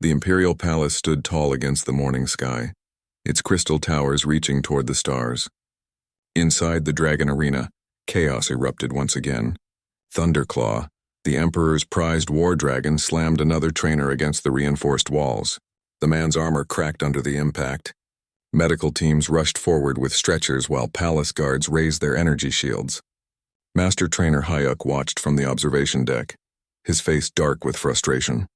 The imperial palace stood tall against the morning sky, its crystal towers reaching toward the stars. Inside the dragon arena, chaos erupted once again. Thunderclaw, the Emperor's prized war dragon, slammed another trainer against the reinforced walls. The man's armor cracked under the impact. Medical teams rushed forward with stretchers while palace guards raised their energy shields. Master Trainer Hyuk watched from the observation deck, his face dark with frustration.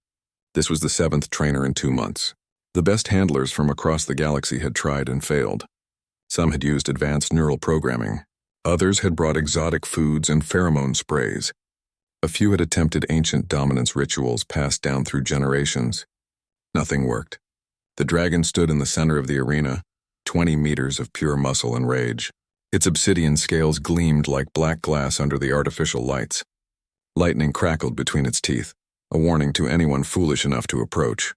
This was the 7th trainer in 2 months. The best handlers from across the galaxy had tried and failed. Some had used advanced neural programming. Others had brought exotic foods and pheromone sprays. A few had attempted ancient dominance rituals passed down through generations. Nothing worked. The dragon stood in the center of the arena, 20 meters of pure muscle and rage. Its obsidian scales gleamed like black glass under the artificial lights. Lightning crackled between its teeth, a warning to anyone foolish enough to approach.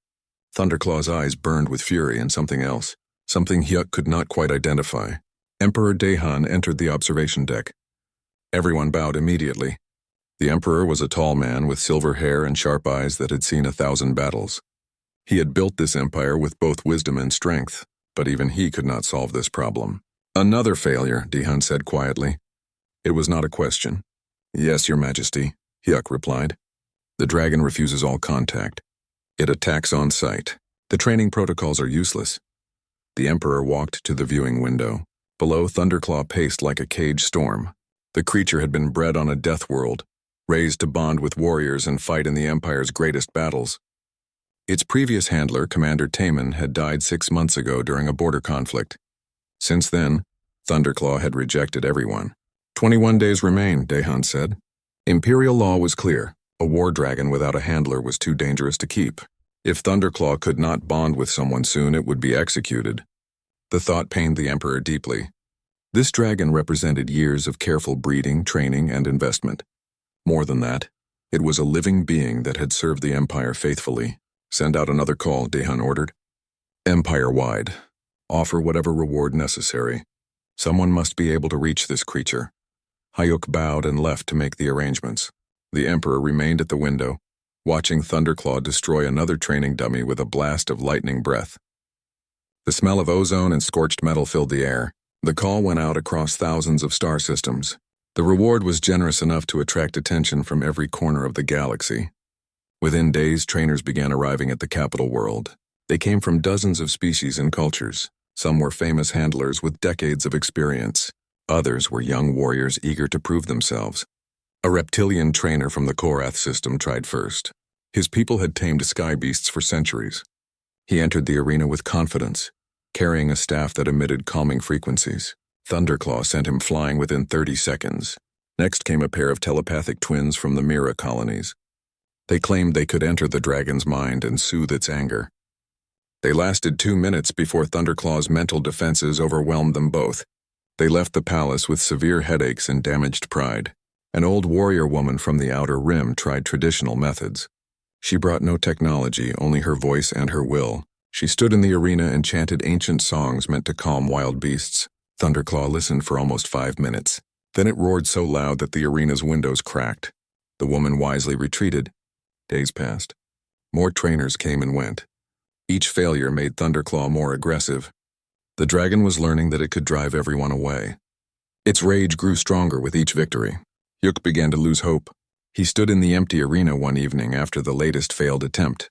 Thunderclaw's eyes burned with fury and something else, something Hyuk could not quite identify. Emperor Daehan entered the observation deck. Everyone bowed immediately. The Emperor was a tall man with silver hair and sharp eyes that had seen 1,000 battles. He had built this empire with both wisdom and strength, but even he could not solve this problem. Another failure, Daehan said quietly. It was not a question. Yes, Your Majesty, Hyuk replied. The dragon refuses all contact. It attacks on sight. The training protocols are useless. The Emperor walked to the viewing window. Below, Thunderclaw paced like a cage storm. The creature had been bred on a death world, raised to bond with warriors and fight in the Empire's greatest battles. Its previous handler, Commander Taemin, had died 6 months ago during a border conflict. Since then, Thunderclaw had rejected everyone. 21 days remain, Daehan said. Imperial law was clear. A war dragon without a handler was too dangerous to keep. If Thunderclaw could not bond with someone soon, it would be executed. The thought pained the Emperor deeply. This dragon represented years of careful breeding, training, and investment. More than that, it was a living being that had served the Empire faithfully. Send out another call, Daehan ordered. Empire-wide. Offer whatever reward necessary. Someone must be able to reach this creature. Hyuk bowed and left to make the arrangements. The Emperor remained at the window, watching Thunderclaw destroy another training dummy with a blast of lightning breath. The smell of ozone and scorched metal filled the air. The call went out across thousands of star systems. The reward was generous enough to attract attention from every corner of the galaxy. Within days, trainers began arriving at the capital world. They came from dozens of species and cultures. Some were famous handlers with decades of experience. Others were young warriors eager to prove themselves. A reptilian trainer from the Korath system tried first. His people had tamed sky beasts for centuries. He entered the arena with confidence, carrying a staff that emitted calming frequencies. Thunderclaw sent him flying within 30 seconds. Next came a pair of telepathic twins from the Mira colonies. They claimed they could enter the dragon's mind and soothe its anger. They lasted 2 minutes before Thunderclaw's mental defenses overwhelmed them both. They left the palace with severe headaches and damaged pride. An old warrior woman from the Outer Rim tried traditional methods. She brought no technology, only her voice and her will. She stood in the arena and chanted ancient songs meant to calm wild beasts. Thunderclaw listened for almost 5 minutes. Then it roared so loud that the arena's windows cracked. The woman wisely retreated. Days passed. More trainers came and went. Each failure made Thunderclaw more aggressive. The dragon was learning that it could drive everyone away. Its rage grew stronger with each victory. Hyuk began to lose hope. He stood in the empty arena one evening after the latest failed attempt.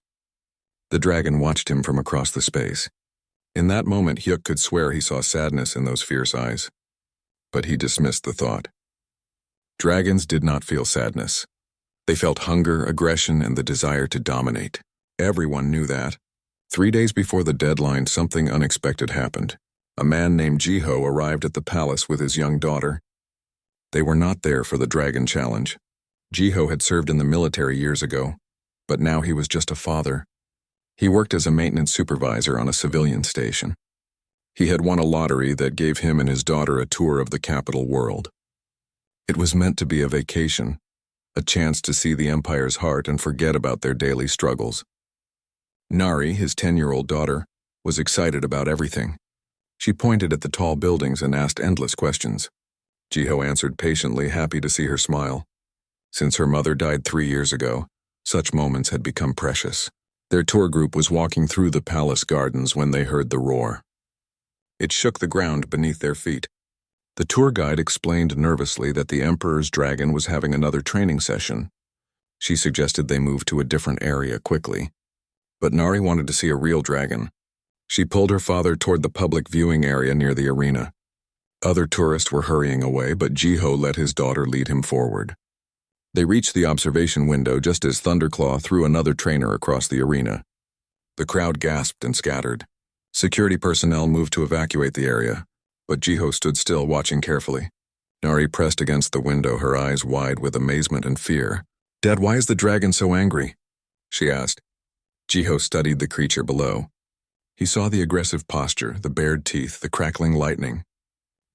The dragon watched him from across the space. In that moment, Hyuk could swear he saw sadness in those fierce eyes. But he dismissed the thought. Dragons did not feel sadness. They felt hunger, aggression, and the desire to dominate. Everyone knew that. 3 days before the deadline, something unexpected happened. A man named Jiho arrived at the palace with his young daughter. They were not there for the dragon challenge. Jiho had served in the military years ago, but now he was just a father. He worked as a maintenance supervisor on a civilian station. He had won a lottery that gave him and his daughter a tour of the capital world. It was meant to be a vacation, a chance to see the Empire's heart and forget about their daily struggles. Nari, his 10-year-old daughter, was excited about everything. She pointed at the tall buildings and asked endless questions. Jiho answered patiently, happy to see her smile. Since her mother died 3 years ago, such moments had become precious. Their tour group was walking through the palace gardens when they heard the roar. It shook the ground beneath their feet. The tour guide explained nervously that the Emperor's dragon was having another training session. She suggested they move to a different area quickly. But Nari wanted to see a real dragon. She pulled her father toward the public viewing area near the arena. Other tourists were hurrying away, but Jiho let his daughter lead him forward. They reached the observation window just as Thunderclaw threw another trainer across the arena. The crowd gasped and scattered. Security personnel moved to evacuate the area, but Jiho stood still, watching carefully. Nari pressed against the window, her eyes wide with amazement and fear. "Dad, why is the dragon so angry?" she asked. Jiho studied the creature below. He saw the aggressive posture, the bared teeth, the crackling lightning.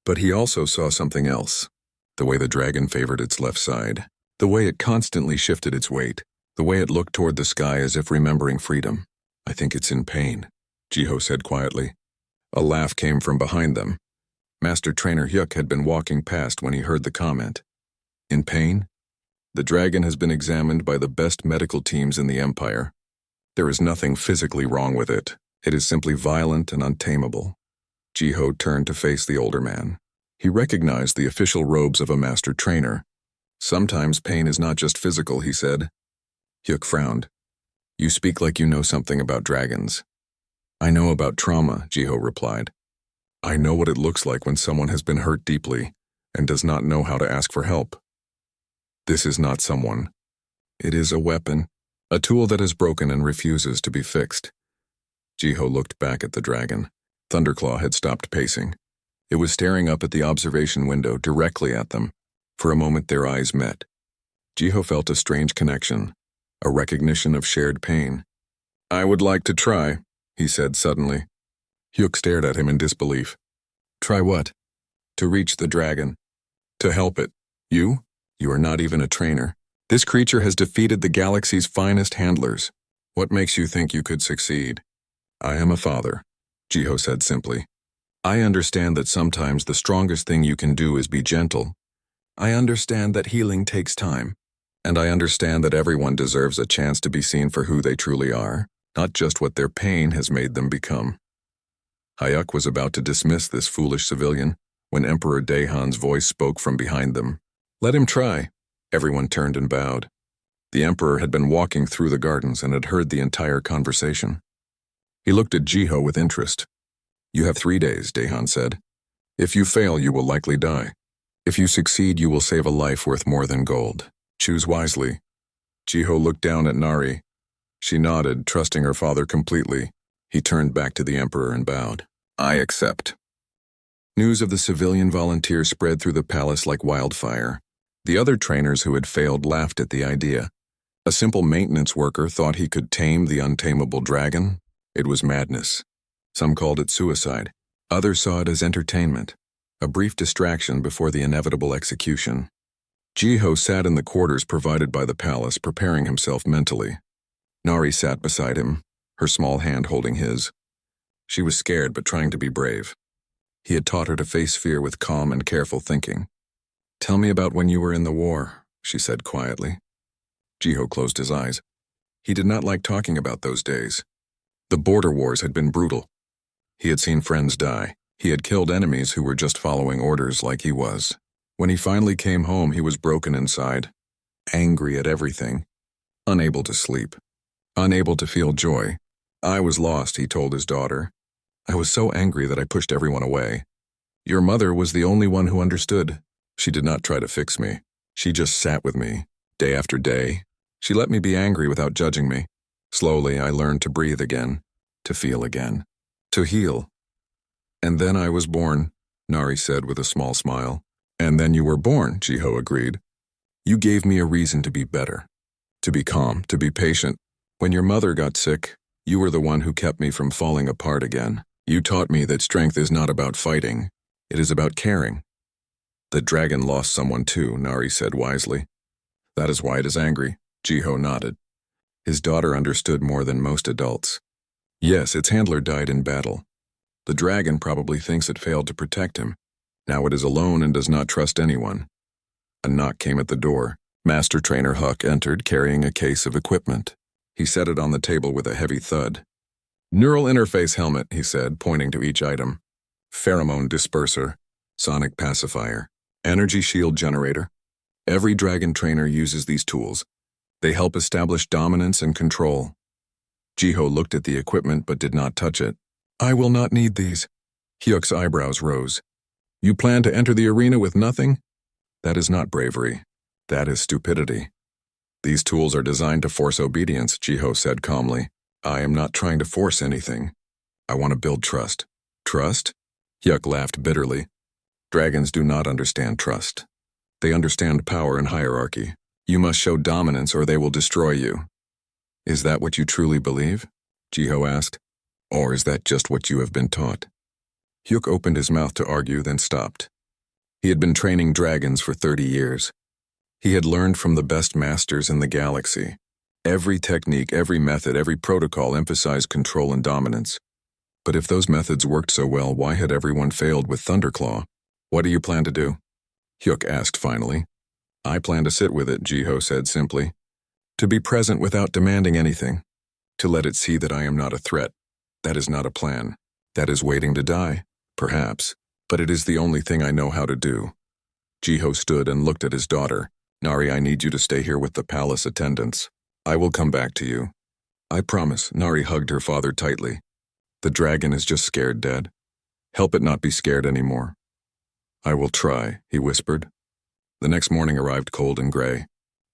But he also saw something else. The way the dragon favored its left side. The way it constantly shifted its weight. The way it looked toward the sky as if remembering freedom. "I think it's in pain," Jiho said quietly. A laugh came from behind them. Master Trainer Hyuk had been walking past when he heard the comment. "In pain? The dragon has been examined by the best medical teams in the Empire. There is nothing physically wrong with it. It is simply violent and untamable." Jiho turned to face the older man. He recognized the official robes of a master trainer. "Sometimes pain is not just physical," he said. Hyuk frowned. "You speak like you know something about dragons." "I know about trauma," Jiho replied. "I know what it looks like when someone has been hurt deeply and does not know how to ask for help. This is not someone. It is a weapon, a tool that is broken and refuses to be fixed." Jiho looked back at the dragon. Thunderclaw had stopped pacing. It was staring up at the observation window directly at them. For a moment their eyes met. Jiho felt a strange connection, a recognition of shared pain. "I would like to try," he said suddenly. Hyuk stared at him in disbelief. "Try what?" "To reach the dragon. To help it. You? You are not even a trainer. This creature has defeated the galaxy's finest handlers. What makes you think you could succeed?" "I am a father," Jiho said simply. "I understand that sometimes the strongest thing you can do is be gentle. I understand that healing takes time. And I understand that everyone deserves a chance to be seen for who they truly are, not just what their pain has made them become." Hyuk was about to dismiss this foolish civilian when Emperor Daehan's voice spoke from behind them. "Let him try." Everyone turned and bowed. The Emperor had been walking through the gardens and had heard the entire conversation. He looked at Jiho with interest. "You have 3 days," Daehan said. "If you fail, you will likely die. If you succeed, you will save a life worth more than gold. Choose wisely." Jiho looked down at Nari. She nodded, trusting her father completely. He turned back to the Emperor and bowed. "I accept." News of the civilian volunteer spread through the palace like wildfire. The other trainers who had failed laughed at the idea. A simple maintenance worker thought he could tame the untamable dragon. It was madness. Some called it suicide. Others saw it as entertainment, a brief distraction before the inevitable execution. Jiho sat in the quarters provided by the palace, preparing himself mentally. Nari sat beside him, her small hand holding his. She was scared but trying to be brave. He had taught her to face fear with calm and careful thinking. "Tell me about when you were in the war," she said quietly. Jiho closed his eyes. He did not like talking about those days. The border wars had been brutal. He had seen friends die. He had killed enemies who were just following orders like he was. When he finally came home, he was broken inside, angry at everything, unable to sleep, unable to feel joy. "I was lost," he told his daughter. "I was so angry that I pushed everyone away. Your mother was the only one who understood. She did not try to fix me. She just sat with me, day after day. She let me be angry without judging me. Slowly, I learned to breathe again, to feel again, to heal. And then I was born," Nari said with a small smile. "And then you were born," Jiho agreed. "You gave me a reason to be better, to be calm, to be patient. When your mother got sick, you were the one who kept me from falling apart again. You taught me that strength is not about fighting. It is about caring." "The dragon lost someone too," Nari said wisely. "That is why it is angry," Jiho nodded. His daughter understood more than most adults. "Yes, its handler died in battle. The dragon probably thinks it failed to protect him. Now it is alone and does not trust anyone." A knock came at the door. Master Trainer Huck entered carrying a case of equipment. He set it on the table with a heavy thud. Neural interface helmet, he said, pointing to each item. Pheromone disperser, sonic pacifier, energy shield generator. Every dragon trainer uses these tools. They help establish dominance and control. Jiho looked at the equipment but did not touch it. I will not need these. Hyuk's eyebrows rose. You plan to enter the arena with nothing? That is not bravery. That is stupidity. These tools are designed to force obedience, Jiho said calmly. I am not trying to force anything. I want to build trust. Trust? Hyuk laughed bitterly. Dragons do not understand trust. They understand power and hierarchy. You must show dominance or they will destroy you. Is that what you truly believe? Jiho asked. Or is that just what you have been taught? Hyuk opened his mouth to argue, then stopped. He had been training dragons for 30 years. He had learned from the best masters in the galaxy. Every technique, every method, every protocol emphasized control and dominance. But if those methods worked so well, why had everyone failed with Thunderclaw? What do you plan to do? Hyuk asked finally. I plan to sit with it, Jiho said simply. To be present without demanding anything. To let it see that I am not a threat. That is not a plan. That is waiting to die, perhaps. But it is the only thing I know how to do. Jiho stood and looked at his daughter. Nari, I need you to stay here with the palace attendants. I will come back to you. I promise, Nari hugged her father tightly. The dragon is just scared dead. Help it not be scared anymore. I will try, he whispered. The next morning arrived cold and gray.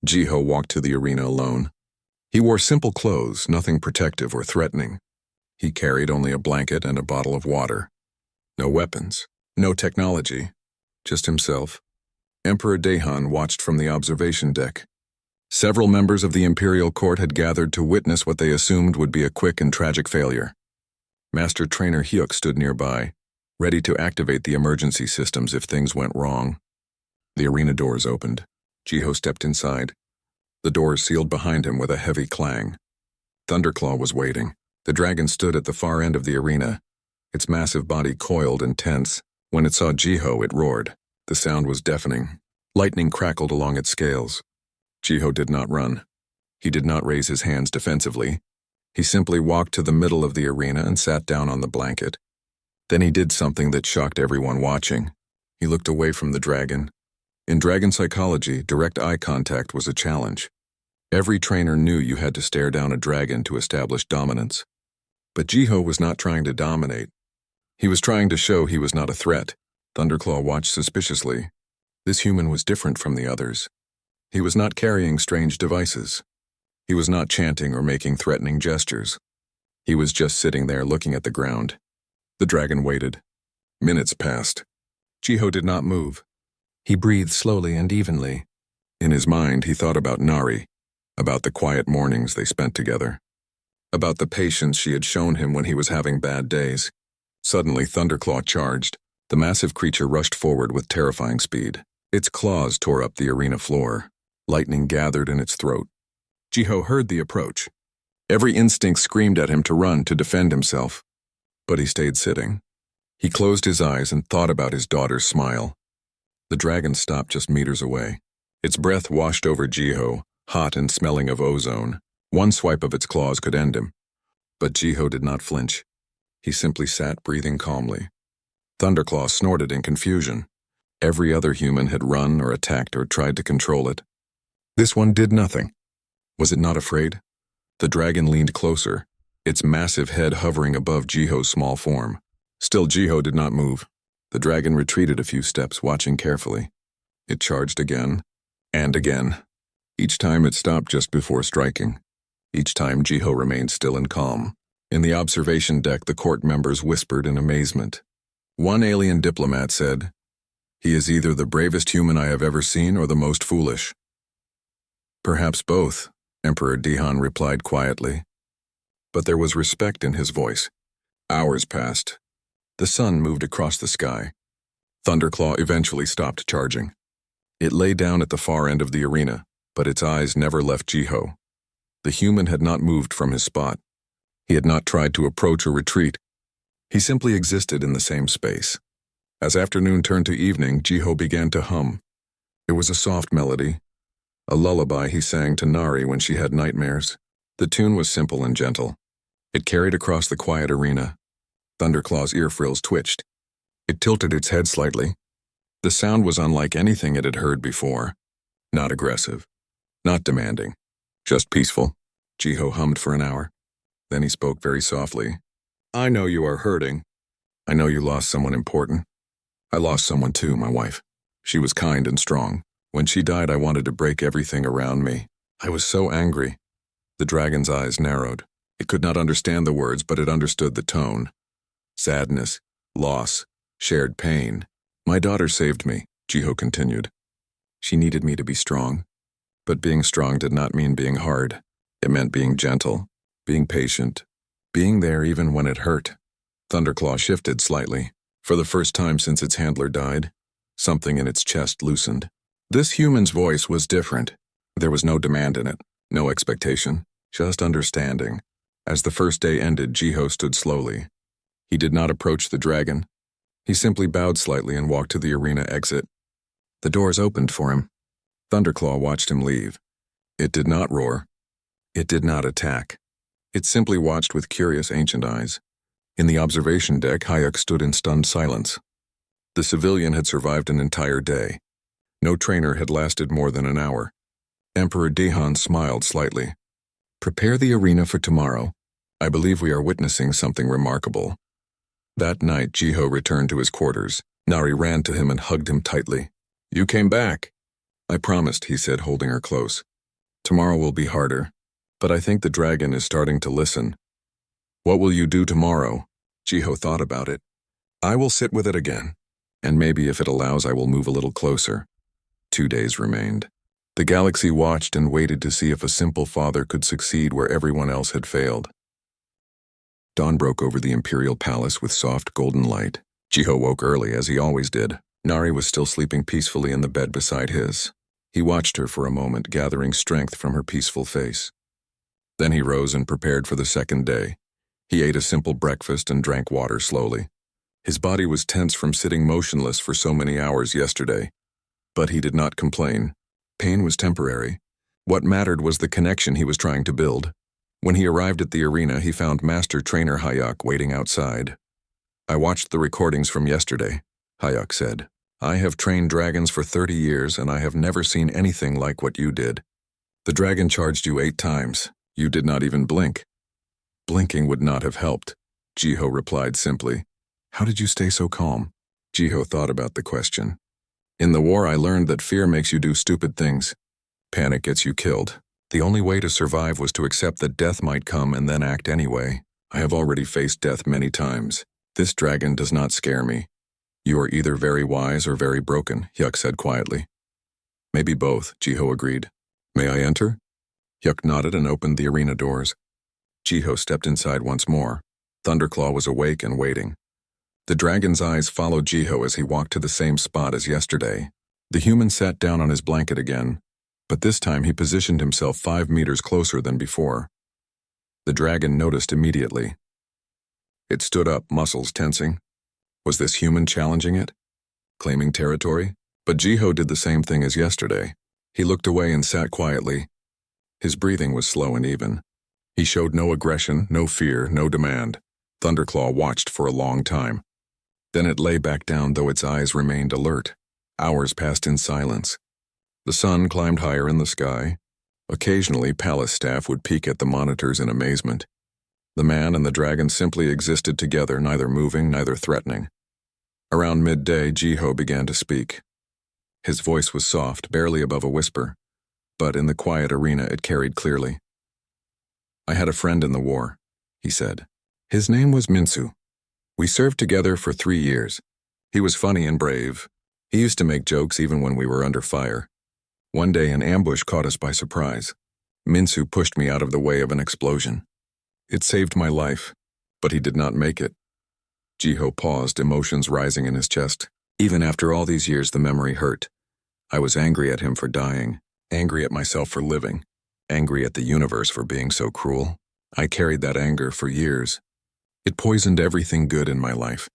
Jiho walked to the arena alone. He wore simple clothes, nothing protective or threatening. He carried only a blanket and a bottle of water. No weapons, no technology, just himself. Emperor Daehan watched from the observation deck. Several members of the imperial court had gathered to witness what they assumed would be a quick and tragic failure. Master Trainer Hyuk stood nearby, ready to activate the emergency systems if things went wrong. The arena doors opened. Jiho stepped inside. The doors sealed behind him with a heavy clang. Thunderclaw was waiting. The dragon stood at the far end of the arena. Its massive body coiled and tense. When it saw Jiho, it roared. The sound was deafening. Lightning crackled along its scales. Jiho did not run. He did not raise his hands defensively. He simply walked to the middle of the arena and sat down on the blanket. Then he did something that shocked everyone watching. He looked away from the dragon. In dragon psychology, direct eye contact was a challenge. Every trainer knew you had to stare down a dragon to establish dominance. But Jiho was not trying to dominate. He was trying to show he was not a threat. Thunderclaw watched suspiciously. This human was different from the others. He was not carrying strange devices. He was not chanting or making threatening gestures. He was just sitting there looking at the ground. The dragon waited. Minutes passed. Jiho did not move. He breathed slowly and evenly. In his mind, he thought about Nari, about the quiet mornings they spent together, about the patience she had shown him when he was having bad days. Suddenly, Thunderclaw charged. The massive creature rushed forward with terrifying speed. Its claws tore up the arena floor. Lightning gathered in its throat. Jiho heard the approach. Every instinct screamed at him to run, to defend himself. But he stayed sitting. He closed his eyes and thought about his daughter's smile. The dragon stopped just meters away. Its breath washed over Jiho, hot and smelling of ozone. One swipe of its claws could end him. But Jiho did not flinch. He simply sat, breathing calmly. Thunderclaw snorted in confusion. Every other human had run or attacked or tried to control it. This one did nothing. Was it not afraid? The dragon leaned closer, its massive head hovering above Jiho's small form. Still, Jiho did not move. The dragon retreated a few steps, watching carefully. It charged again, and again. Each time it stopped just before striking. Each time Jiho remained still and calm. In the observation deck, the court members whispered in amazement. One alien diplomat said, "He is either the bravest human I have ever seen or the most foolish." "Perhaps both," Emperor Daehan replied quietly. But there was respect in his voice. Hours passed. The sun moved across the sky. Thunderclaw eventually stopped charging. It lay down at the far end of the arena, but its eyes never left Jiho. The human had not moved from his spot. He had not tried to approach or retreat. He simply existed in the same space. As afternoon turned to evening, Jiho began to hum. It was a soft melody, a lullaby he sang to Nari when she had nightmares. The tune was simple and gentle. It carried across the quiet arena. Thunderclaw's ear frills twitched. It tilted its head slightly. The sound was unlike anything it had heard before. Not aggressive. Not demanding. Just peaceful. Jiho hummed for an hour. Then he spoke very softly. I know you are hurting. I know you lost someone important. I lost someone too, my wife. She was kind and strong. When she died, I wanted to break everything around me. I was so angry. The dragon's eyes narrowed. It could not understand the words, but it understood the tone. Sadness, loss, shared pain. My daughter saved me, Jiho continued. She needed me to be strong. But being strong did not mean being hard. It meant being gentle, being patient, being there even when it hurt. Thunderclaw shifted slightly. For the first time since its handler died, something in its chest loosened. This human's voice was different. There was no demand in it, no expectation, just understanding. As the first day ended, Jiho stood slowly. He did not approach the dragon. He simply bowed slightly and walked to the arena exit. The doors opened for him. Thunderclaw watched him leave. It did not roar. It did not attack. It simply watched with curious ancient eyes. In the observation deck, Hayek stood in stunned silence. The civilian had survived an entire day. No trainer had lasted more than an hour. Emperor Dehan smiled slightly. Prepare the arena for tomorrow. I believe we are witnessing something remarkable. That night, Jiho returned to his quarters. Nari ran to him and hugged him tightly. You came back. I promised, he said, holding her close. Tomorrow will be harder, but I think the dragon is starting to listen. What will you do tomorrow? Jiho thought about it. I will sit with it again, and maybe if it allows I will move a little closer. 2 days remained. The galaxy watched and waited to see if a simple father could succeed where everyone else had failed. Dawn broke over the imperial palace with soft golden light. Jiho woke early, as he always did. Nari was still sleeping peacefully in the bed beside his. He watched her for a moment, gathering strength from her peaceful face. Then he rose and prepared for the second day. He ate a simple breakfast and drank water slowly. His body was tense from sitting motionless for so many hours yesterday. But he did not complain. Pain was temporary. What mattered was the connection he was trying to build. When he arrived at the arena, he found Master Trainer Hayek waiting outside. I watched the recordings from yesterday, Hayek said. I have trained dragons for 30 years, and I have never seen anything like what you did. The dragon charged you 8 times. You did not even blink. Blinking would not have helped, Jiho replied simply. How did you stay so calm? Jiho thought about the question. In the war, I learned that fear makes you do stupid things. Panic gets you killed. The only way to survive was to accept that death might come and then act anyway. I have already faced death many times. This dragon does not scare me. You are either very wise or very broken, Hyuk said quietly. Maybe both, Jiho agreed. May I enter? Hyuk nodded and opened the arena doors. Jiho stepped inside once more. Thunderclaw was awake and waiting. The dragon's eyes followed Jiho as he walked to the same spot as yesterday. The human sat down on his blanket again, but this time he positioned himself 5 meters closer than before. The dragon noticed immediately. It stood up, muscles tensing. Was this human challenging it? Claiming territory? But Jiho did the same thing as yesterday. He looked away and sat quietly. His breathing was slow and even. He showed no aggression, no fear, no demand. Thunderclaw watched for a long time. Then it lay back down, though its eyes remained alert. Hours passed in silence. The sun climbed higher in the sky. Occasionally, palace staff would peek at the monitors in amazement. The man and the dragon simply existed together, neither moving, neither threatening. Around midday, Jiho began to speak. His voice was soft, barely above a whisper, but in the quiet arena it carried clearly. I had a friend in the war, he said. His name was Minsu. We served together for 3 years. He was funny and brave. He used to make jokes even when we were under fire. One day an ambush caught us by surprise. Minsu pushed me out of the way of an explosion. It saved my life, but he did not make it. Jiho paused, emotions rising in his chest. Even after all these years, the memory hurt. I was angry at him for dying, angry at myself for living, angry at the universe for being so cruel. I carried that anger for years. It poisoned everything good in my life,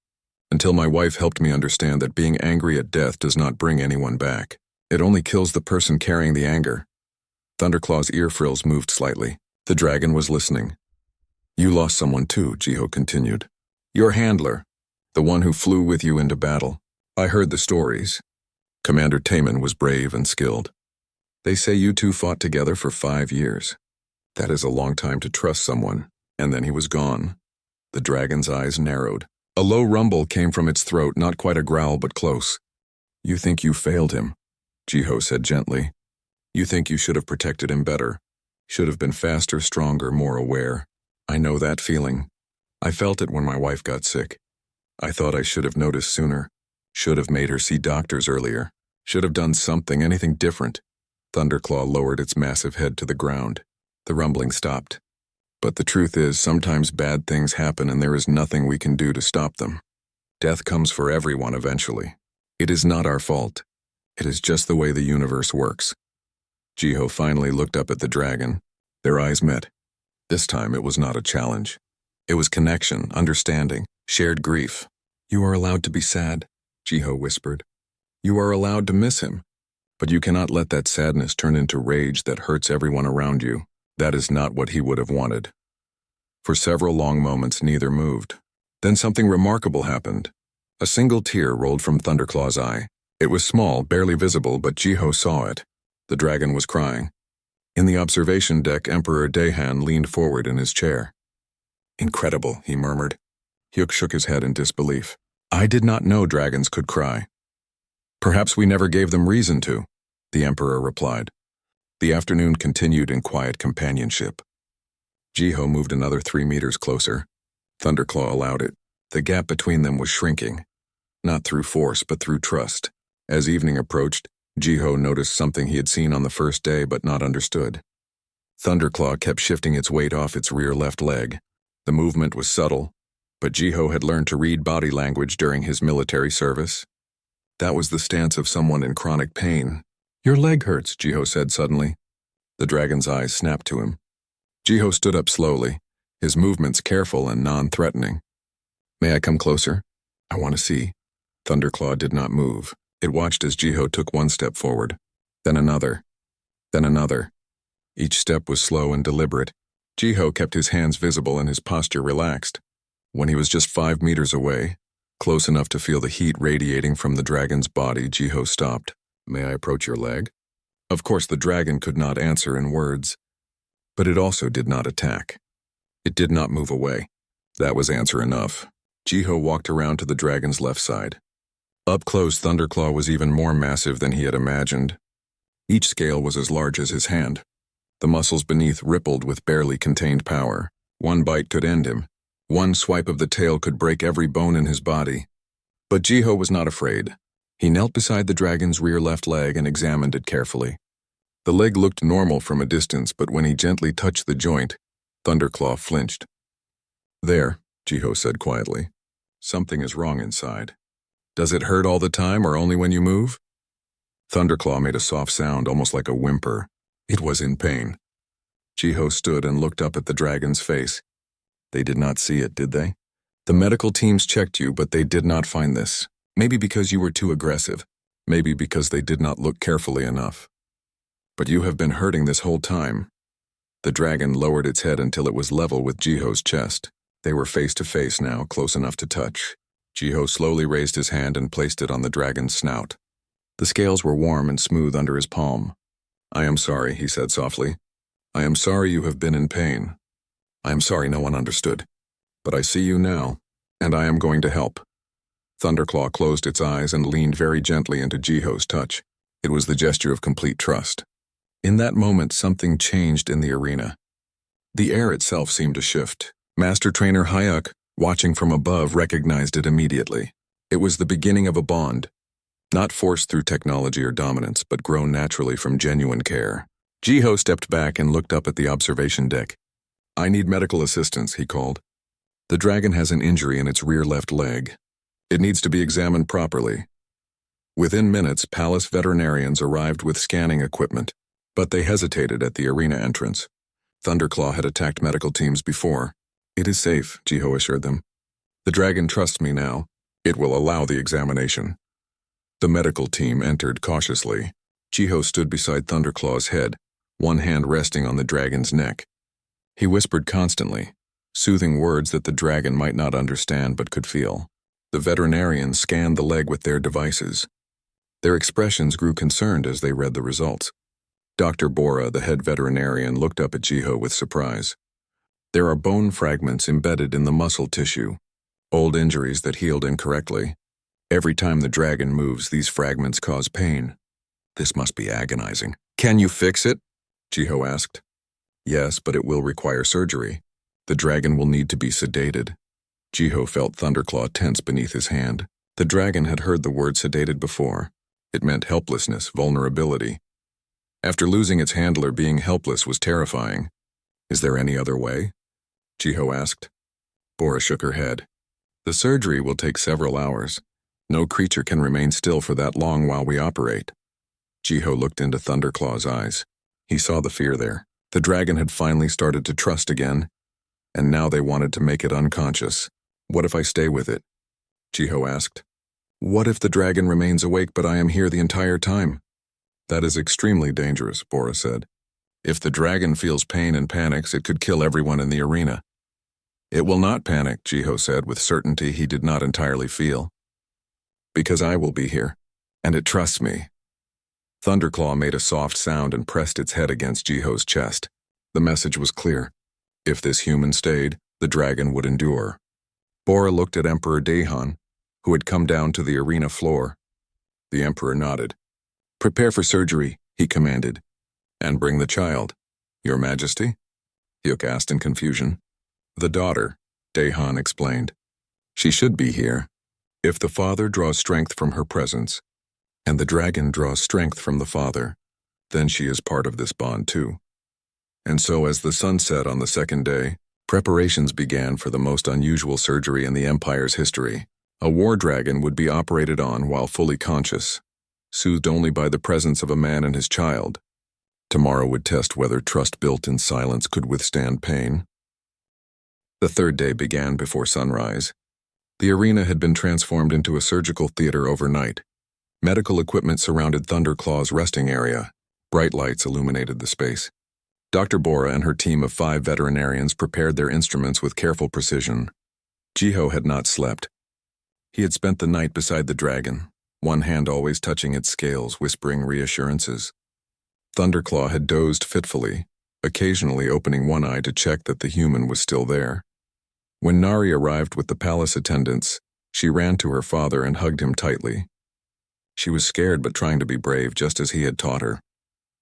until my wife helped me understand that being angry at death does not bring anyone back. It only kills the person carrying the anger. Thunderclaw's ear frills moved slightly. The dragon was listening. You lost someone too, Jiho continued. Your handler, the one who flew with you into battle. I heard the stories. Commander Taman was brave and skilled. They say you two fought together for 5 years. That is a long time to trust someone, and then he was gone. The dragon's eyes narrowed. A low rumble came from its throat, not quite a growl but close. You think you failed him, Jiho said gently. You think you should have protected him better. Should have been faster, stronger, more aware. I know that feeling. I felt it when my wife got sick. I thought I should have noticed sooner. Should have made her see doctors earlier. Should have done something, anything different. Thunderclaw lowered its massive head to the ground. The rumbling stopped. But the truth is, sometimes bad things happen and there is nothing we can do to stop them. Death comes for everyone eventually. It is not our fault. It is just the way the universe works. Jiho finally looked up at the dragon. Their eyes met. This time it was not a challenge. It was connection, understanding, shared grief. You are allowed to be sad, Jiho whispered. You are allowed to miss him. But you cannot let that sadness turn into rage that hurts everyone around you. That is not what he would have wanted. For several long moments, neither moved. Then something remarkable happened. A single tear rolled from Thunderclaw's eye. It was small, barely visible, but Jiho saw it. The dragon was crying. In the observation deck, Emperor Dahan leaned forward in his chair. Incredible, he murmured. Hyuk shook his head in disbelief. I did not know dragons could cry. Perhaps we never gave them reason to, the Emperor replied. The afternoon continued in quiet companionship. Jiho moved another 3 meters closer. Thunderclaw allowed it. The gap between them was shrinking. Not through force, but through trust. As evening approached, Jiho noticed something he had seen on the first day but not understood. Thunderclaw kept shifting its weight off its rear left leg. The movement was subtle, but Jiho had learned to read body language during his military service. That was the stance of someone in chronic pain. Your leg hurts, Jiho said suddenly. The dragon's eyes snapped to him. Jiho stood up slowly, his movements careful and non-threatening. May I come closer? I want to see. Thunderclaw did not move. It watched as Jiho took one step forward, then another, then another. Each step was slow and deliberate. Jiho kept his hands visible and his posture relaxed. When he was just 5 meters away, close enough to feel the heat radiating from the dragon's body, Jiho stopped. May I approach your leg? Of course, the dragon could not answer in words, but it also did not attack. It did not move away. That was answer enough. Jiho walked around to the dragon's left side. Up close, Thunderclaw was even more massive than he had imagined. Each scale was as large as his hand. The muscles beneath rippled with barely contained power. One bite could end him. One swipe of the tail could break every bone in his body. But Jiho was not afraid. He knelt beside the dragon's rear left leg and examined it carefully. The leg looked normal from a distance, but when he gently touched the joint, Thunderclaw flinched. There, Jiho said quietly. Something is wrong inside. Does it hurt all the time or only when you move? Thunderclaw made a soft sound, almost like a whimper. It was in pain. Jiho stood and looked up at the dragon's face. They did not see it, did they? The medical teams checked you, but they did not find this. Maybe because you were too aggressive. Maybe because they did not look carefully enough. But you have been hurting this whole time. The dragon lowered its head until it was level with Jiho's chest. They were face to face now, close enough to touch. Jiho slowly raised his hand and placed it on the dragon's snout. The scales were warm and smooth under his palm. I am sorry, he said softly. I am sorry you have been in pain. I am sorry no one understood. But I see you now, and I am going to help. Thunderclaw closed its eyes and leaned very gently into Jiho's touch. It was the gesture of complete trust. In that moment, something changed in the arena. The air itself seemed to shift. Master Trainer Hyuk, watching from above, recognized it immediately. It was the beginning of a bond. Not forced through technology or dominance, but grown naturally from genuine care. Jiho stepped back and looked up at the observation deck. I need medical assistance, he called. The dragon has an injury in its rear left leg. It needs to be examined properly. Within minutes, palace veterinarians arrived with scanning equipment, but they hesitated at the arena entrance. Thunderclaw had attacked medical teams before. It is safe, Jiho assured them. The dragon trusts me now. It will allow the examination. The medical team entered cautiously. Jiho stood beside Thunderclaw's head, one hand resting on the dragon's neck. He whispered constantly, soothing words that the dragon might not understand but could feel. The veterinarians scanned the leg with their devices. Their expressions grew concerned as they read the results. Dr. Bora, the head veterinarian, looked up at Jiho with surprise. There are bone fragments embedded in the muscle tissue, old injuries that healed incorrectly. Every time the dragon moves, these fragments cause pain. This must be agonizing. Can you fix it? Jiho asked. Yes, but it will require surgery. The dragon will need to be sedated. Jiho felt Thunderclaw tense beneath his hand. The dragon had heard the word sedated before. It meant helplessness, vulnerability. After losing its handler, being helpless was terrifying. Is there any other way? Jiho asked. Bora shook her head. The surgery will take several hours. No creature can remain still for that long while we operate. Jiho looked into Thunderclaw's eyes. He saw the fear there. The dragon had finally started to trust again, and now they wanted to make it unconscious. What if I stay with it? Jiho asked. What if the dragon remains awake but I am here the entire time? That is extremely dangerous, Bora said. If the dragon feels pain and panics, it could kill everyone in the arena. It will not panic, Jiho said with certainty he did not entirely feel. Because I will be here, and it trusts me. Thunderclaw made a soft sound and pressed its head against Jiho's chest. The message was clear. If this human stayed, the dragon would endure. Bora looked at Emperor Dahan, who had come down to the arena floor. The Emperor nodded. Prepare for surgery, he commanded. And bring the child. Your Majesty? Hyuk asked in confusion. The daughter, Dahan explained. She should be here. If the father draws strength from her presence, and the dragon draws strength from the father, then she is part of this bond too. And so as the sun set on the second day, preparations began for the most unusual surgery in the Empire's history. A war dragon would be operated on while fully conscious, soothed only by the presence of a man and his child. Tomorrow would test whether trust built in silence could withstand pain. The third day began before sunrise. The arena had been transformed into a surgical theater overnight. Medical equipment surrounded Thunderclaw's resting area. Bright lights illuminated the space. Dr. Bora and her team of 5 veterinarians prepared their instruments with careful precision. Jiho had not slept. He had spent the night beside the dragon, one hand always touching its scales, whispering reassurances. Thunderclaw had dozed fitfully, occasionally opening one eye to check that the human was still there. When Nari arrived with the palace attendants, she ran to her father and hugged him tightly. She was scared but trying to be brave, just as he had taught her.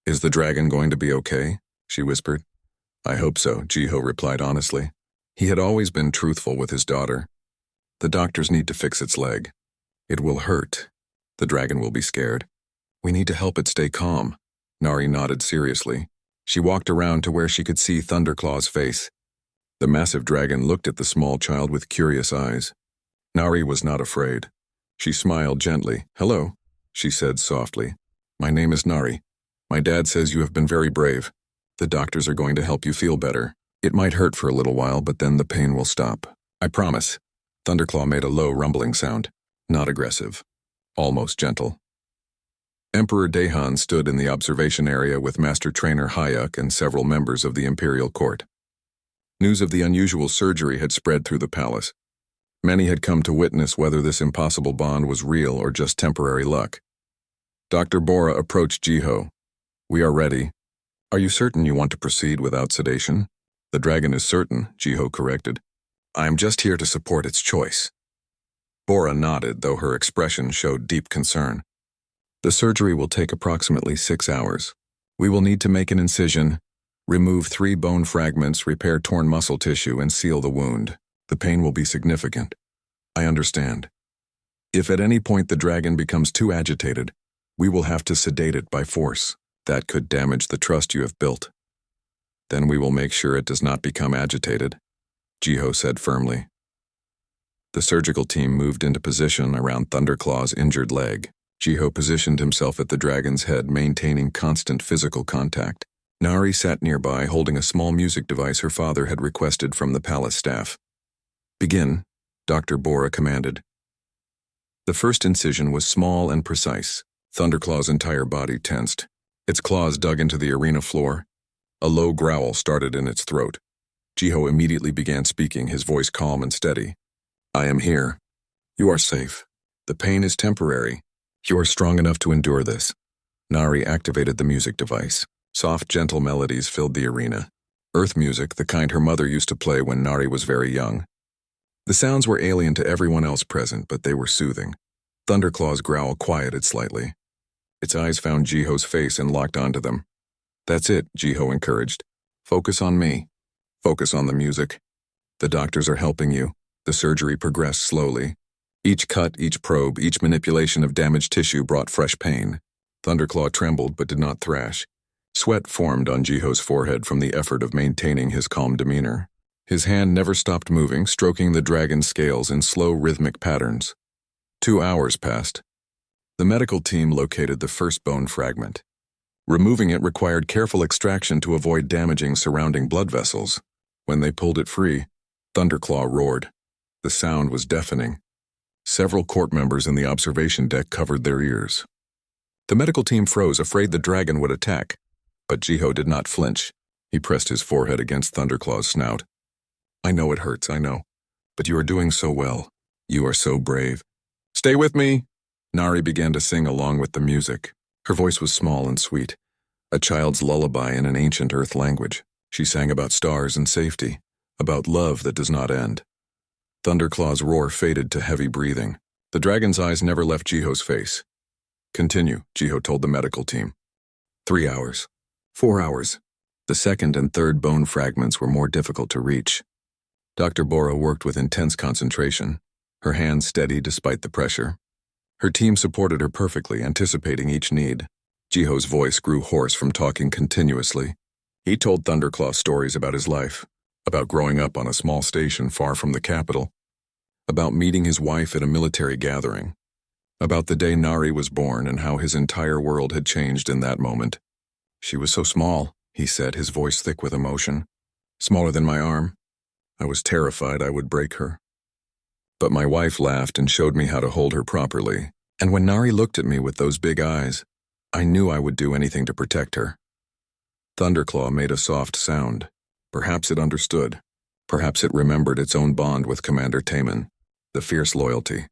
Is the dragon going to be okay? She whispered. I hope so, Jiho replied honestly. He had always been truthful with his daughter. The doctors need to fix its leg. It will hurt. The dragon will be scared. We need to help it stay calm. Nari nodded seriously. She walked around to where she could see Thunderclaw's face. The massive dragon looked at the small child with curious eyes. Nari was not afraid. She smiled gently. Hello, she said softly. My name is Nari. My dad says you have been very brave. The doctors are going to help you feel better. It might hurt for a little while, but then the pain will stop. I promise. Thunderclaw made a low rumbling sound. Not aggressive. Almost gentle. Emperor Dahan stood in the observation area with Master Trainer Hyuk and several members of the Imperial Court. News of the unusual surgery had spread through the palace. Many had come to witness whether this impossible bond was real or just temporary luck. Dr. Bora approached Jiho. We are ready. Are you certain you want to proceed without sedation? The dragon is certain, Jiho corrected. I am just here to support its choice. Bora nodded, though her expression showed deep concern. The surgery will take approximately 6 hours. We will need to make an incision, remove 3 bone fragments, repair torn muscle tissue, and seal the wound. The pain will be significant. I understand. If at any point the dragon becomes too agitated, we will have to sedate it by force. That could damage the trust you have built. Then we will make sure it does not become agitated, Jiho said firmly. The surgical team moved into position around Thunderclaw's injured leg. Jiho positioned himself at the dragon's head, maintaining constant physical contact. Nari sat nearby, holding a small music device her father had requested from the palace staff. Begin, Dr. Bora commanded. The first incision was small and precise. Thunderclaw's entire body tensed. Its claws dug into the arena floor. A low growl started in its throat. Jiho immediately began speaking, his voice calm and steady. I am here. You are safe. The pain is temporary. You are strong enough to endure this. Nari activated the music device. Soft, gentle melodies filled the arena. Earth music, the kind her mother used to play when Nari was very young. The sounds were alien to everyone else present, but they were soothing. Thunderclaw's growl quieted slightly. Its eyes found Jiho's face and locked onto them. That's it, Jiho encouraged. Focus on me. Focus on the music. The doctors are helping you. The surgery progressed slowly. Each cut, each probe, each manipulation of damaged tissue brought fresh pain. Thunderclaw trembled but did not thrash. Sweat formed on Jiho's forehead from the effort of maintaining his calm demeanor. His hand never stopped moving, stroking the dragon's scales in slow, rhythmic patterns. 2 hours passed. The medical team located the first bone fragment. Removing it required careful extraction to avoid damaging surrounding blood vessels. When they pulled it free, Thunderclaw roared. The sound was deafening. Several court members in the observation deck covered their ears. The medical team froze, afraid the dragon would attack. But Jiho did not flinch. He pressed his forehead against Thunderclaw's snout. I know it hurts, I know. But you are doing so well. You are so brave. Stay with me! Nari began to sing along with the music. Her voice was small and sweet, a child's lullaby in an ancient earth language. She sang about stars and safety, about love that does not end. Thunderclaw's roar faded to heavy breathing. The dragon's eyes never left Jiho's face. Continue, Jiho told the medical team. 3 hours. 4 hours. The second and third bone fragments were more difficult to reach. Dr. Bora worked with intense concentration, her hands steady despite the pressure. Her team supported her perfectly, anticipating each need. Jiho's voice grew hoarse from talking continuously. He told Thunderclaw stories about his life, about growing up on a small station far from the capital, about meeting his wife at a military gathering, about the day Nari was born and how his entire world had changed in that moment. She was so small, he said, his voice thick with emotion. Smaller than my arm. I was terrified I would break her. But my wife laughed and showed me how to hold her properly. And when Nari looked at me with those big eyes, I knew I would do anything to protect her. Thunderclaw made a soft sound. Perhaps it understood. Perhaps it remembered its own bond with Commander Taman. The fierce loyalty.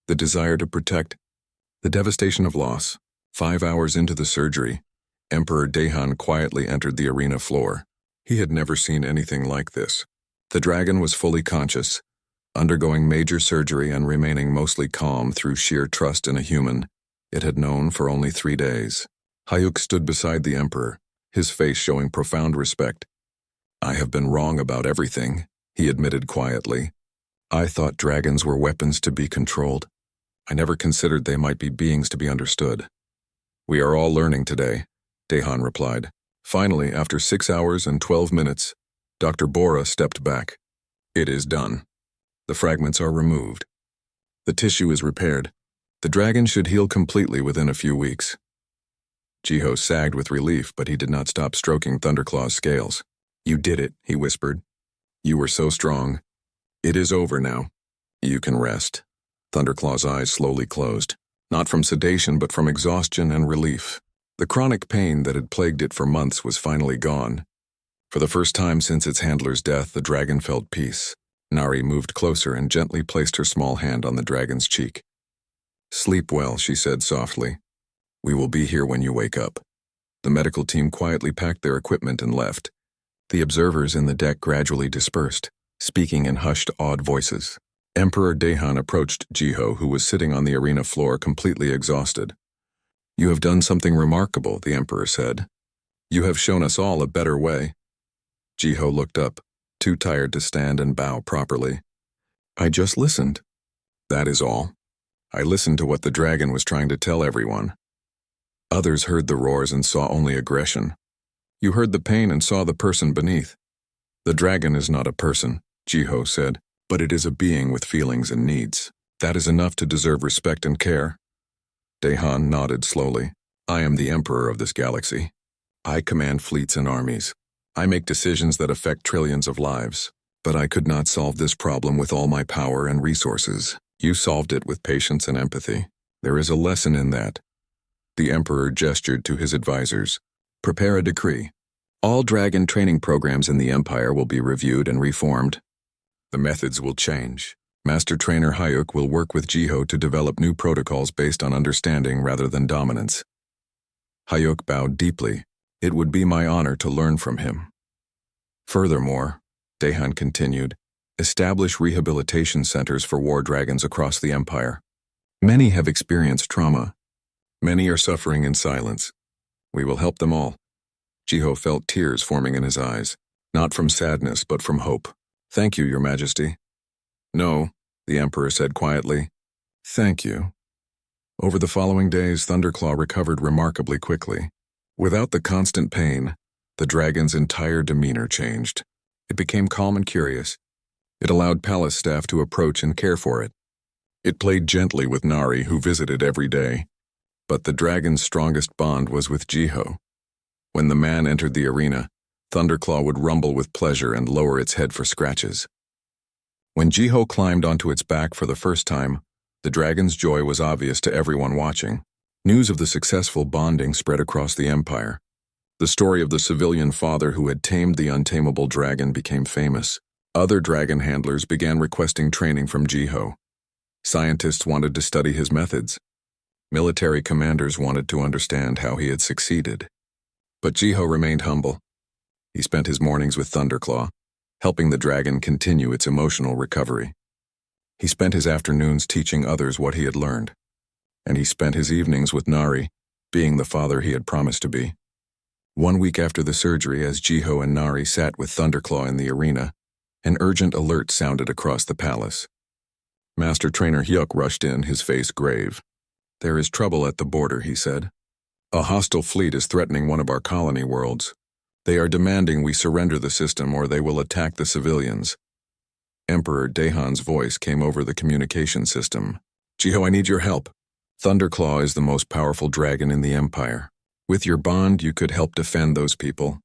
The desire to protect. The devastation of loss. 5 hours into the surgery, Emperor Dahan quietly entered the arena floor. He had never seen anything like this. The dragon was fully conscious, undergoing major surgery and remaining mostly calm through sheer trust in a human it had known for only 3 days. Hayuk stood beside the Emperor, his face showing profound respect. I have been wrong about everything, he admitted quietly. I thought dragons were weapons to be controlled. I never considered they might be beings to be understood. We are all learning today, Dahan replied. Finally, after 6 hours and 12 minutes, Dr. Bora stepped back. It is done. The fragments are removed. The tissue is repaired. The dragon should heal completely within a few weeks. Jiho sagged with relief, but he did not stop stroking Thunderclaw's scales. You did it, he whispered. You were so strong. It is over now. You can rest. Thunderclaw's eyes slowly closed, not from sedation but from exhaustion and relief. The chronic pain that had plagued it for months was finally gone. For the first time since its handler's death, the dragon felt peace. Nari moved closer and gently placed her small hand on the dragon's cheek. Sleep well, she said softly. We will be here when you wake up. The medical team quietly packed their equipment and left. The observers in the deck gradually dispersed, speaking in hushed, awed voices. Emperor Dahan approached Jiho, who was sitting on the arena floor completely exhausted. You have done something remarkable, the Emperor said. You have shown us all a better way. Jiho looked up, too tired to stand and bow properly. I just listened. That is all. I listened to what the dragon was trying to tell everyone. Others heard the roars and saw only aggression. You heard the pain and saw the person beneath. The dragon is not a person, Jiho said, but it is a being with feelings and needs. That is enough to deserve respect and care. Dahan nodded slowly. I am the emperor of this galaxy. I command fleets and armies. I make decisions that affect trillions of lives. But I could not solve this problem with all my power and resources. You solved it with patience and empathy. There is a lesson in that. The emperor gestured to his advisors. Prepare a decree. All dragon training programs in the Empire will be reviewed and reformed. The methods will change. Master Trainer Hyuk will work with Jiho to develop new protocols based on understanding rather than dominance. Hyuk bowed deeply. It would be my honor to learn from him. Furthermore, Daehan continued, establish rehabilitation centers for war dragons across the Empire. Many have experienced trauma. Many are suffering in silence. We will help them all. Jiho felt tears forming in his eyes, not from sadness but from hope. Thank you, Your Majesty. No, the Emperor said quietly. Thank you. Over the following days, Thunderclaw recovered remarkably quickly. Without the constant pain, the dragon's entire demeanor changed. It became calm and curious. It allowed palace staff to approach and care for it. It played gently with Nari, who visited every day. But the dragon's strongest bond was with Jiho. When the man entered the arena, Thunderclaw would rumble with pleasure and lower its head for scratches. When Jiho climbed onto its back for the first time, the dragon's joy was obvious to everyone watching. News of the successful bonding spread across the Empire. The story of the civilian father who had tamed the untamable dragon became famous. Other dragon handlers began requesting training from Jiho. Scientists wanted to study his methods. Military commanders wanted to understand how he had succeeded. But Jiho remained humble. He spent his mornings with Thunderclaw, helping the dragon continue its emotional recovery. He spent his afternoons teaching others what he had learned. And he spent his evenings with Nari, being the father he had promised to be. 1 week after the surgery, as Jiho and Nari sat with Thunderclaw in the arena, an urgent alert sounded across the palace. Master Trainer Hyuk rushed in, his face grave. There is trouble at the border, he said. A hostile fleet is threatening one of our colony worlds. They are demanding we surrender the system or they will attack the civilians. Emperor Daehan's voice came over the communication system. Jiho, I need your help. Thunderclaw is the most powerful dragon in the Empire. With your bond, you could help defend those people.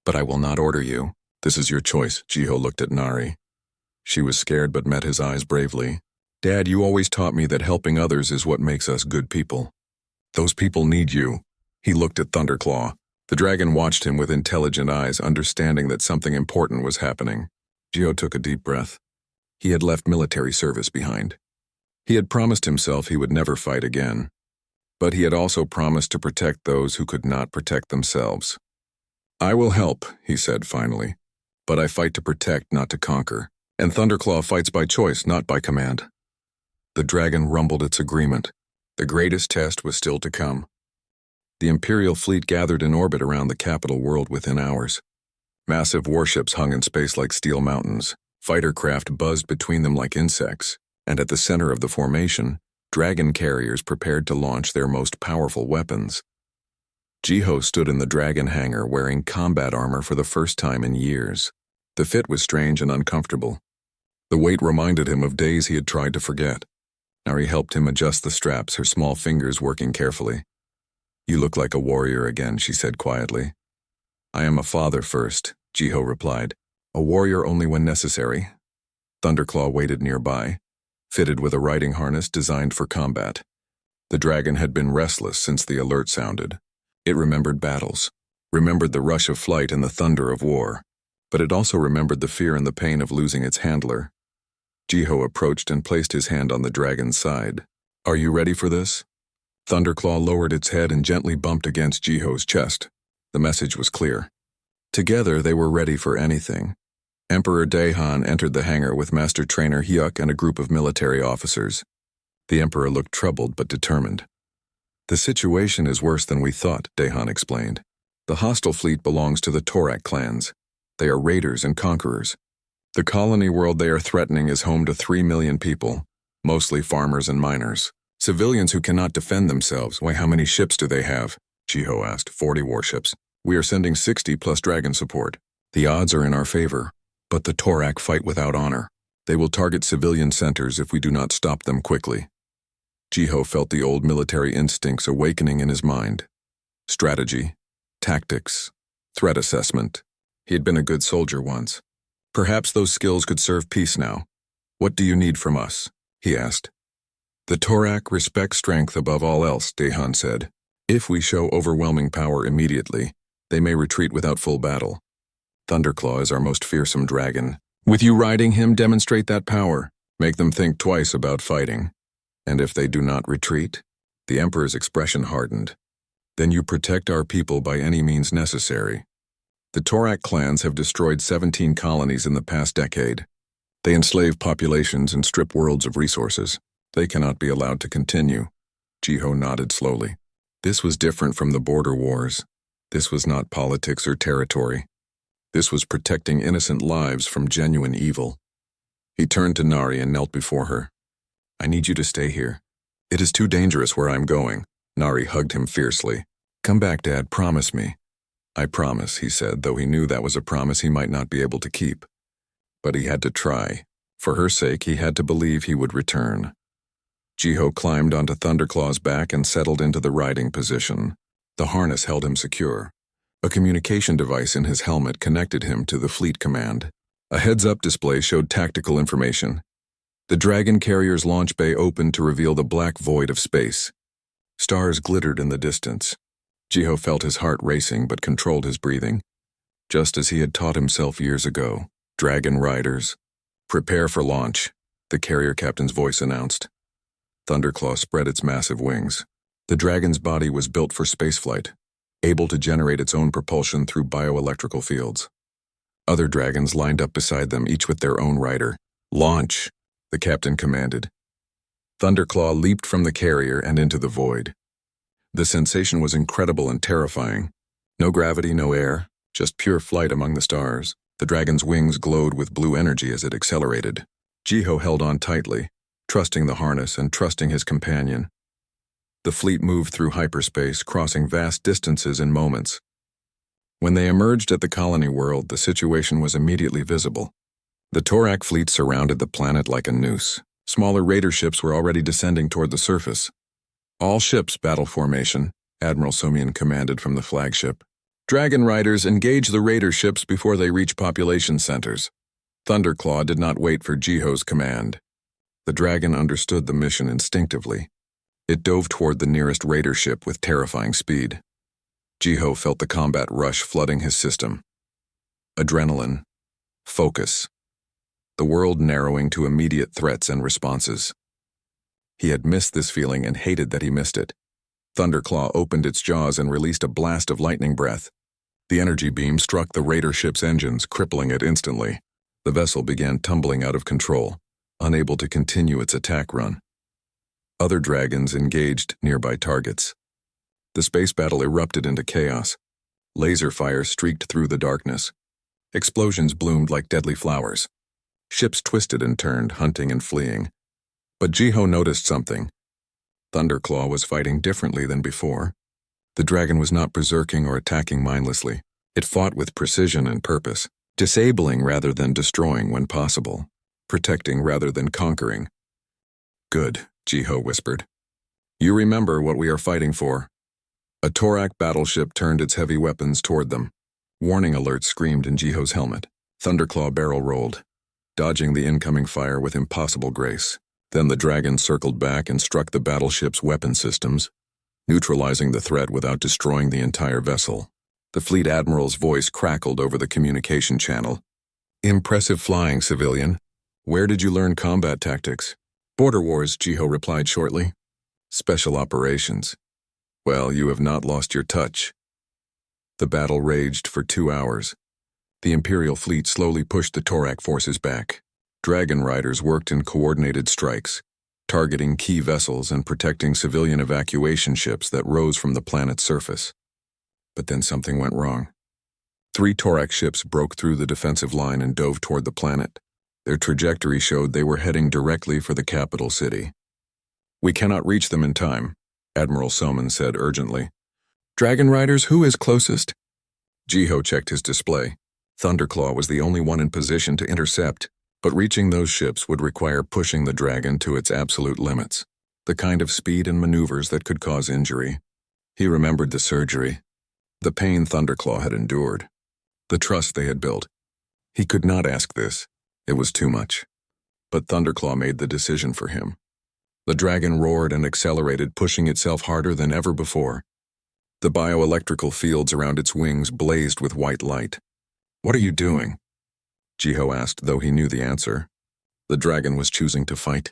But I will not order you. This is your choice. Jiho looked at Nari. She was scared but met his eyes bravely. Dad, you always taught me that helping others is what makes us good people. Those people need you. He looked at Thunderclaw. The dragon watched him with intelligent eyes, understanding that something important was happening. Jiho took a deep breath. He had left military service behind. He had promised himself he would never fight again. But he had also promised to protect those who could not protect themselves. I will help, he said finally. But I fight to protect, not to conquer. And Thunderclaw fights by choice, not by command. The dragon rumbled its agreement. The greatest test was still to come. The Imperial fleet gathered in orbit around the capital world within hours. Massive warships hung in space like steel mountains. Fighter craft buzzed between them like insects. And at the center of the formation, dragon carriers prepared to launch their most powerful weapons. Jiho stood in the dragon hangar wearing combat armor for the first time in years. The fit was strange and uncomfortable. The weight reminded him of days he had tried to forget. Nari helped him adjust the straps, her small fingers working carefully. You look like a warrior again, she said quietly. I am a father first, Jiho replied. A warrior only when necessary. Thunderclaw waited nearby, fitted with a riding harness designed for combat. The dragon had been restless since the alert sounded. It remembered battles, remembered the rush of flight and the thunder of war, but it also remembered the fear and the pain of losing its handler. Jiho approached and placed his hand on the dragon's side. Are you ready for this? Thunderclaw lowered its head and gently bumped against Jiho's chest. The message was clear. Together they were ready for anything. Emperor Daehan entered the hangar with Master Trainer Hyuk and a group of military officers. The Emperor looked troubled but determined. The situation is worse than we thought, Daehan explained. The hostile fleet belongs to the Torak clans. They are raiders and conquerors. The colony world they are threatening is home to 3 million people, mostly farmers and miners. Civilians who cannot defend themselves. Why, how many ships do they have? Jiho asked. 40 warships. We are sending 60 plus dragon support. The odds are in our favor. But the Torak fight without honor. They will target civilian centers if we do not stop them quickly. Jiho felt the old military instincts awakening in his mind. Strategy, tactics, threat assessment. He had been a good soldier once. Perhaps those skills could serve peace now. What do you need from us? He asked. The Torak respect strength above all else, Daehan said. If we show overwhelming power immediately, They may retreat without full battle. Thunderclaw is our most fearsome dragon. With you riding him, demonstrate that power. Make them think twice about fighting. And if they do not retreat?" The Emperor's expression hardened. "Then you protect our people by any means necessary." The Torak clans have destroyed 17 colonies in the past decade. They enslave populations and strip worlds of resources. They cannot be allowed to continue. Jiho nodded slowly. This was different from the border wars. This was not politics or territory. This was protecting innocent lives from genuine evil. He turned to Nari and knelt before her. "I need you to stay here. It is too dangerous where I'm going." Nari hugged him fiercely. "Come back, Dad, promise me." "I promise," he said, though he knew that was a promise he might not be able to keep. But he had to try. For her sake, he had to believe he would return. Jiho climbed onto Thunderclaw's back and settled into the riding position. The harness held him secure. A communication device in his helmet connected him to the fleet command. A heads-up display showed tactical information. The Dragon carrier's launch bay opened to reveal the black void of space. Stars glittered in the distance. Jiho felt his heart racing but controlled his breathing. Just as he had taught himself years ago. "Dragon riders, prepare for launch," the carrier captain's voice announced. Thunderclaw spread its massive wings. The dragon's body was built for spaceflight, able to generate its own propulsion through bioelectrical fields. Other dragons lined up beside them, each with their own rider. "Launch," the captain commanded. Thunderclaw leaped from the carrier and into the void. The sensation was incredible and terrifying. No gravity, no air, just pure flight among the stars. The dragon's wings glowed with blue energy as it accelerated. Jiho held on tightly, trusting the harness and trusting his companion. The fleet moved through hyperspace, crossing vast distances in moments. When they emerged at the colony world, the situation was immediately visible. The Torak fleet surrounded the planet like a noose. Smaller raider ships were already descending toward the surface. "All ships, battle formation," Admiral Somian commanded from the flagship. "Dragon riders, engage the raider ships before they reach population centers." Thunderclaw did not wait for Jiho's command. The dragon understood the mission instinctively. It dove toward the nearest raider ship with terrifying speed. Jiho felt the combat rush flooding his system. Adrenaline. Focus. The world narrowing to immediate threats and responses. He had missed this feeling and hated that he missed it. Thunderclaw opened its jaws and released a blast of lightning breath. The energy beam struck the raider ship's engines, crippling it instantly. The vessel began tumbling out of control, unable to continue its attack run. Other dragons engaged nearby targets. The space battle erupted into chaos. Laser fire streaked through the darkness. Explosions bloomed like deadly flowers. Ships twisted and turned, hunting and fleeing. But Jiho noticed something. Thunderclaw was fighting differently than before. The dragon was not berserking or attacking mindlessly. It fought with precision and purpose, disabling rather than destroying when possible, protecting rather than conquering. "Good," Jiho whispered. "You remember what we are fighting for." A Torak battleship turned its heavy weapons toward them. Warning alerts screamed in Jiho's helmet. Thunderclaw barrel rolled, dodging the incoming fire with impossible grace. Then the dragon circled back and struck the battleship's weapon systems, neutralizing the threat without destroying the entire vessel. The fleet admiral's voice crackled over the communication channel. "Impressive flying, civilian. Where did you learn combat tactics?" "Border wars," Jiho replied shortly. "Special operations. Well, you have not lost your touch." The battle raged for 2 hours. The Imperial fleet slowly pushed the Torak forces back. Dragon riders worked in coordinated strikes, targeting key vessels and protecting civilian evacuation ships that rose from the planet's surface. But then something went wrong. 3 Torak ships broke through the defensive line and dove toward the planet. Their trajectory showed they were heading directly for the capital city. "We cannot reach them in time," Admiral Soman said urgently. "Dragon riders, who is closest?" Jiho checked his display. Thunderclaw was the only one in position to intercept, but reaching those ships would require pushing the dragon to its absolute limits, the kind of speed and maneuvers that could cause injury. He remembered the surgery, the pain Thunderclaw had endured, the trust they had built. He could not ask this. It was too much. But Thunderclaw made the decision for him. The dragon roared and accelerated, pushing itself harder than ever before. The bioelectrical fields around its wings blazed with white light. "What are you doing?" Jiho asked, though he knew the answer. The dragon was choosing to fight.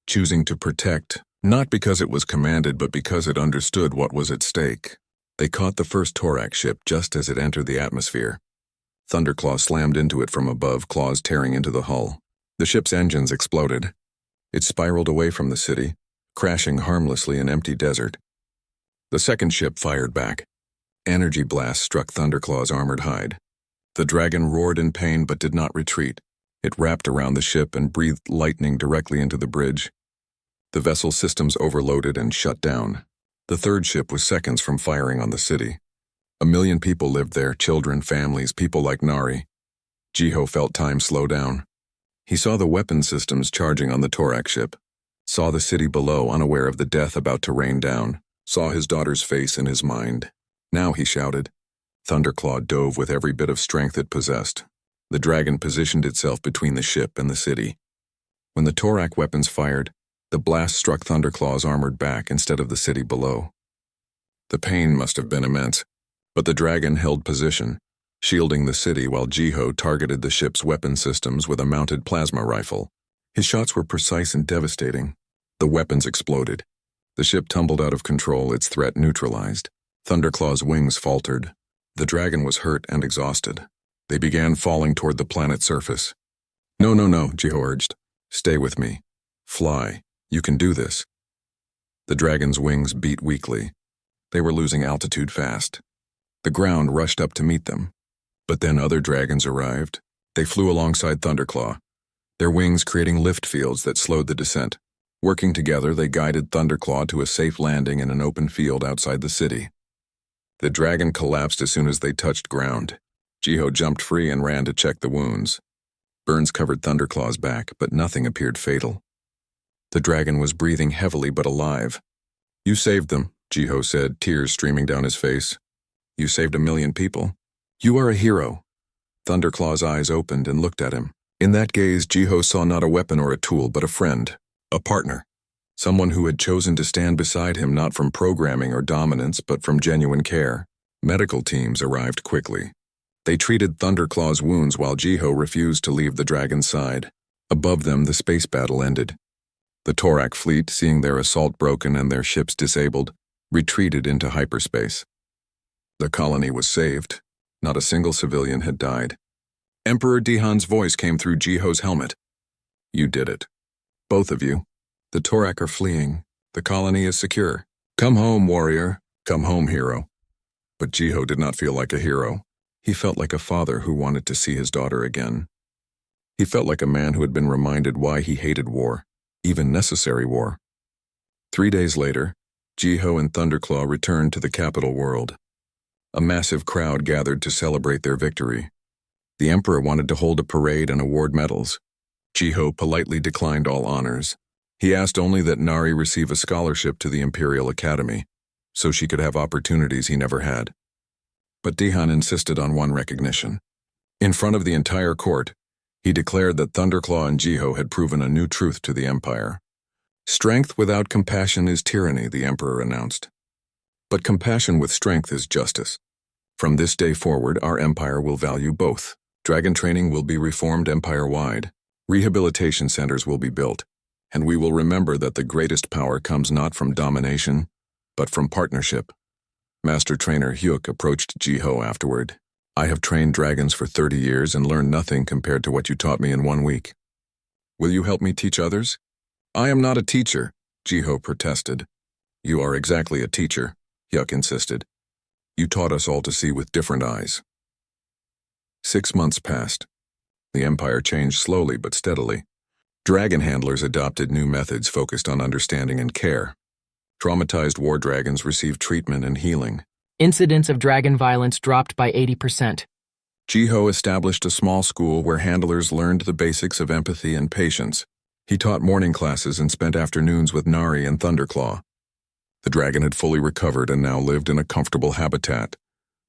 Choosing to protect, not because it was commanded, but because it understood what was at stake. They caught the first Torak ship just as it entered the atmosphere. Thunderclaw slammed into it from above, claws tearing into the hull. The ship's engines exploded. It spiraled away from the city, crashing harmlessly in empty desert. The second ship fired back. Energy blasts struck Thunderclaw's armored hide. The dragon roared in pain but did not retreat. It wrapped around the ship and breathed lightning directly into the bridge. The vessel's systems overloaded and shut down. The third ship was seconds from firing on the city. 1,000,000 people lived there, children, families, people like Nari. Jiho felt time slow down. He saw the weapon systems charging on the Torak ship, saw the city below, unaware of the death about to rain down, saw his daughter's face in his mind. "Now," he shouted. Thunderclaw dove with every bit of strength it possessed. The dragon positioned itself between the ship and the city. When the Torak weapons fired, the blast struck Thunderclaw's armored back instead of the city below. The pain must have been immense, but the dragon held position, shielding the city while Jiho targeted the ship's weapon systems with a mounted plasma rifle. His shots were precise and devastating. The weapons exploded. The ship tumbled out of control, its threat neutralized. Thunderclaw's wings faltered. The dragon was hurt and exhausted. They began falling toward the planet's surface. No, Jiho urged. "Stay with me. Fly. You can do this." The dragon's wings beat weakly. They were losing altitude fast. The ground rushed up to meet them. But then other dragons arrived. They flew alongside Thunderclaw, their wings creating lift fields that slowed the descent. Working together, they guided Thunderclaw to a safe landing in an open field outside the city. The dragon collapsed as soon as they touched ground. Jiho jumped free and ran to check the wounds. Burns covered Thunderclaw's back, but nothing appeared fatal. The dragon was breathing heavily but alive. "You saved them," Jiho said, tears streaming down his face. "You saved 1,000,000 people. You are a hero." Thunderclaw's eyes opened and looked at him. In that gaze, Jiho saw not a weapon or a tool, but a friend, a partner. Someone who had chosen to stand beside him not from programming or dominance, but from genuine care. Medical teams arrived quickly. They treated Thunderclaw's wounds while Jiho refused to leave the dragon's side. Above them, the space battle ended. The Torak fleet, seeing their assault broken and their ships disabled, retreated into hyperspace. The colony was saved. Not a single civilian had died. Emperor Dihan's voice came through Jiho's helmet. "You did it. Both of you. The Torak are fleeing. The colony is secure. Come home, warrior. Come home, hero." But Jiho did not feel like a hero. He felt like a father who wanted to see his daughter again. He felt like a man who had been reminded why he hated war, even necessary war. 3 days later, Jiho and Thunderclaw returned to the capital world. A massive crowd gathered to celebrate their victory. The Emperor wanted to hold a parade and award medals. Jiho politely declined all honors. He asked only that Nari receive a scholarship to the Imperial Academy, so she could have opportunities he never had. But Dihan insisted on one recognition. In front of the entire court, he declared that Thunderclaw and Jiho had proven a new truth to the Empire. "Strength without compassion is tyranny," the Emperor announced. "But compassion with strength is justice. From this day forward, our Empire will value both. Dragon training will be reformed empire-wide. Rehabilitation centers will be built. And we will remember that the greatest power comes not from domination, but from partnership." Master Trainer Hyuk approached Jiho afterward. "I have trained dragons for 30 years and learned nothing compared to what you taught me in 1 week. Will you help me teach others?" "I am not a teacher," Jiho protested. "You are exactly a teacher," Hyuk insisted. "You taught us all to see with different eyes." 6 months passed. The Empire changed slowly but steadily. Dragon handlers adopted new methods focused on understanding and care. Traumatized war dragons received treatment and healing. Incidents of dragon violence dropped by 80%. Jiho established a small school where handlers learned the basics of empathy and patience. He taught morning classes and spent afternoons with Nari and Thunderclaw. The dragon had fully recovered and now lived in a comfortable habitat,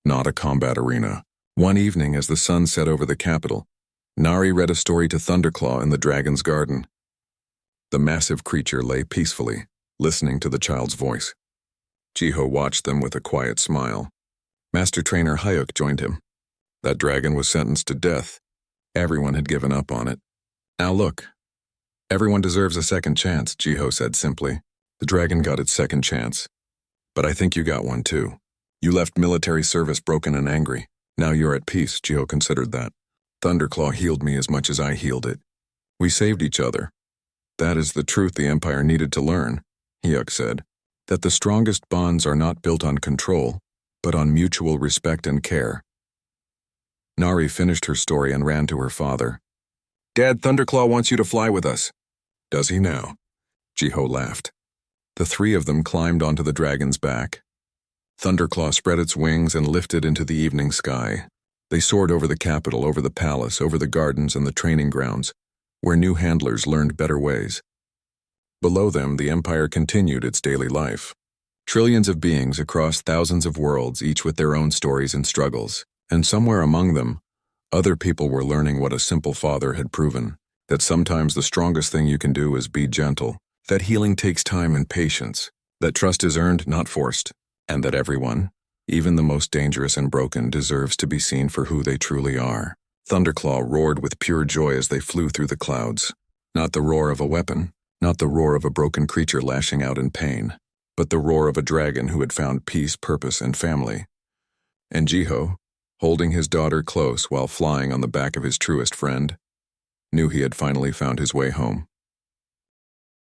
not a combat arena. One evening, as the sun set over the capital, Nari read a story to Thunderclaw in the dragon's garden. The massive creature lay peacefully, listening to the child's voice. Jiho watched them with a quiet smile. Master Trainer Hyuk joined him. That dragon was sentenced to death. Everyone had given up on it. Now look. Everyone deserves a second chance, Jiho said simply. The dragon got its second chance. But I think you got one too. You left military service broken and angry. Now you're at peace, Jiho considered that. Thunderclaw healed me as much as I healed it. We saved each other. That is the truth the Empire needed to learn, Hyuk said. That the strongest bonds are not built on control, but on mutual respect and care. Nari finished her story and ran to her father. Dad, Thunderclaw wants you to fly with us. Does he now? Jiho laughed. The three of them climbed onto the dragon's back. Thunderclaw spread its wings and lifted into the evening sky. They soared over the capital, over the palace, over the gardens and the training grounds, where new handlers learned better ways. Below them, the Empire continued its daily life. Trillions of beings across thousands of worlds, each with their own stories and struggles. And somewhere among them, other people were learning what a simple father had proven, that sometimes the strongest thing you can do is be gentle, that healing takes time and patience, that trust is earned, not forced, and that everyone, even the most dangerous and broken, deserves to be seen for who they truly are. Thunderclaw roared with pure joy as they flew through the clouds. Not the roar of a weapon, not the roar of a broken creature lashing out in pain, but the roar of a dragon who had found peace, purpose, and family. And Jiho, holding his daughter close while flying on the back of his truest friend, knew he had finally found his way home.